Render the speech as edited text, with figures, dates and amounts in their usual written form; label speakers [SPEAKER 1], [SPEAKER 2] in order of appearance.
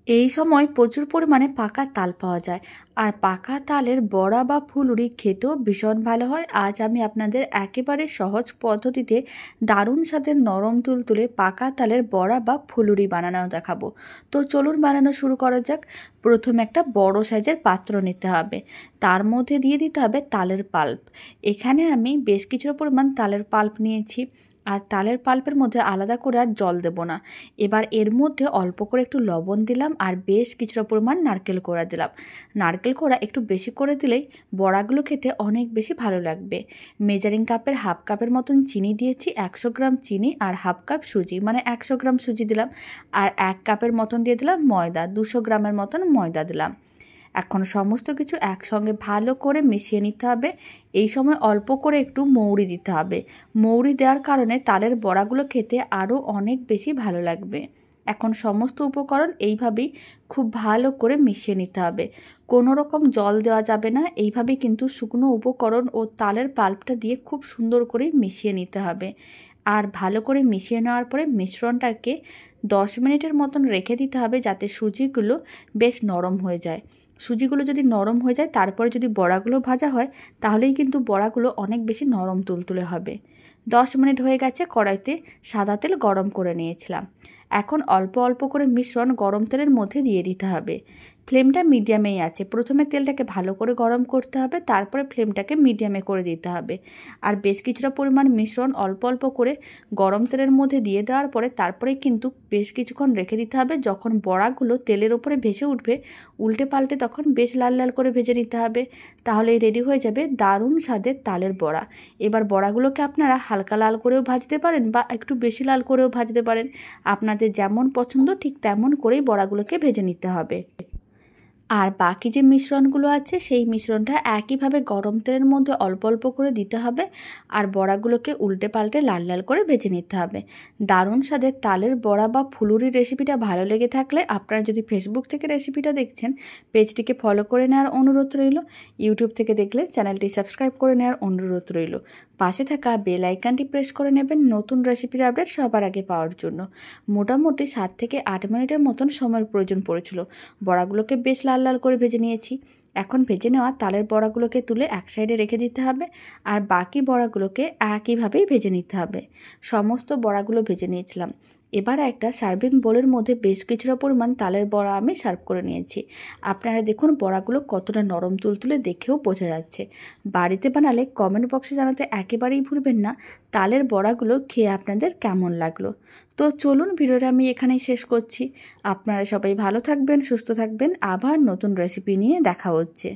[SPEAKER 1] এই সময় প্রচুর পরিমাণে পাকা তাল পাওয়া যায়, আর পাকা তালের বড়া বা ফুলুরি খেতেও ভীষণ ভালো হয়। আজ আমি আপনাদের একেবারে সহজ পদ্ধতিতে দারুণ স্বাদের নরম তুলতুলে পাকা তালের বড়া বা ফুলুরি বানানো দেখাবো। তো চলুন বানানো শুরু করা যাক। প্রথমে একটা বড় সাইজের পাত্র নিতে হবে, তার মধ্যে দিয়ে দিতে হবে তালের পাল্প। এখানে আমি বেশ কিছু পরিমাণ তালের পাল্প নিয়েছি, আর তালের পাল্পের মধ্যে আলাদা করে আর জল দেব না। এবার এর মধ্যে অল্প করে একটু লবণ দিলাম, আর বেশ কিছুটা পরিমাণ নারকেল কোড়া দিলাম। নারকেল কোড়া একটু বেশি করে দিলেই বড়াগুলো খেতে অনেক বেশি ভালো লাগবে। মেজারিং কাপের হাফ কাপের মতন চিনি দিয়েছি, 100 গ্রাম চিনি আর হাফ কাপ সুজি, মানে 100 গ্রাম সুজি দিলাম। আর 1 কাপের মতন দিয়ে দিলাম ময়দা, 200 গ্রামের মতন ময়দা দিলাম। এখন সমস্ত কিছু একসঙ্গে ভালো করে মিশিয়ে নিতে হবে। এই সময় অল্প করে একটু মৌরি দিতে হবে। মৌরি দেওয়ার কারণে তালের বড়াগুলো খেতে আরও অনেক বেশি ভালো লাগবে। এখন সমস্ত উপকরণ এইভাবেই খুব ভালো করে মিশিয়ে নিতে হবে। কোনো রকম জল দেওয়া যাবে না। এইভাবে কিন্তু শুকনো উপকরণ ও তালের পাল্পটা দিয়ে খুব সুন্দর করে মিশিয়ে নিতে হবে। আর ভালো করে মিশিয়ে নেওয়ার পরে মিশ্রণটাকে 10 মিনিটের মতন রেখে দিতে হবে, যাতে সুজিগুলো বেশ নরম হয়ে যায়। সুজিগুলো যদি নরম হয়ে যায়, তারপরে যদি বড়াগুলো ভাজা হয়, তাহলেই কিন্তু বড়াগুলো অনেক বেশি নরম তুলতুলে হবে। 10 মিনিট হয়ে গেছে। কড়াইতে সাদা তেল গরম করে নিয়েছিলাম। এখন অল্প অল্প করে মিশ্রণ গরম তেলের মধ্যে দিয়ে দিতে হবে। ফ্লেমটা মিডিয়ামেই আছে। প্রথমে তেলটাকে ভালো করে গরম করতে হবে, তারপরে ফ্লেমটাকে মিডিয়ামে করে দিতে হবে। আর বেশ কিছুটা পরিমাণ মিশ্রণ অল্প অল্প করে গরম তেলের মধ্যে দিয়ে দেওয়ার পরে তারপরে কিন্তু বেশ কিছুক্ষণ রেখে দিতে হবে। যখন বড়াগুলো তেলের ওপরে ভেসে উঠবে, উল্টে পাল্টে তখন বেশ লাল লাল করে ভেজে নিতে হবে। তাহলেই রেডি হয়ে যাবে দারুণ স্বাদের তালের বড়া। এবার বড়াগুলোকে আপনারা হালকা লাল করেও ভাজতে পারেন বা একটু বেশি লাল করেও ভাজতে পারেন। আপনাদের যেমন পছন্দ ঠিক তেমন করেই বড়াগুলোকে ভেজে নিতে হবে। আর বাকি যে মিশ্রণগুলো আছে, সেই মিশ্রণটা একইভাবে গরম তেলের মধ্যে অল্প অল্প করে দিতে হবে, আর বড়াগুলোকে উল্টে পাল্টে লাল লাল করে ভেজে নিতে হবে। দারুণ স্বাদের তালের বড়া বা ফুলুরি রেসিপিটা ভালো লেগে থাকলে আপনারা যদি ফেসবুক থেকে রেসিপিটা দেখছেন, পেজটিকে ফলো করে নেওয়ার অনুরোধ রইল। ইউটিউব থেকে দেখলে চ্যানেলটি সাবস্ক্রাইব করে নেওয়ার অনুরোধ রইল। পাশে থাকা বেল আইকনটি প্রেস করে নেবেন নতুন রেসিপির আপডেট সবার আগে পাওয়ার জন্য। মোটামুটি 7 থেকে 8 মিনিটের মতন সময়ের প্রয়োজন পড়েছিল। বড়াগুলোকে বেশ লাল লাল করে ভেজে নিয়েছি। এখন ভেজে নেওয়া তালের বড়াগুলোকে তুলে এক সাইডে রেখে দিতে হবে, আর বাকি বড়াগুলোকে একইভাবেই ভেজে নিতে হবে। সমস্ত বড়াগুলো ভেজে নিয়েছিলাম। এবার একটা সার্ভিং বোলের মধ্যে বেশ কিছুটা পরিমাণ তালের বড়া আমি সার্ভ করে নিয়েছি। আপনারা দেখুন বড়াগুলো কতটা নরম তুলতুলে, দেখেও বোঝা যাচ্ছে। বাড়িতে বানালে কমেন্ট বক্সে জানাতে একেবারেই ভুলবেন না তালের বড়াগুলো খেয়ে আপনাদের কেমন লাগলো। তো চলুন ভিডিওটা আমি এখানেই শেষ করছি। আপনারা সবাই ভালো থাকবেন, সুস্থ থাকবেন। আবার নতুন রেসিপি নিয়ে দেখা হচ্ছে।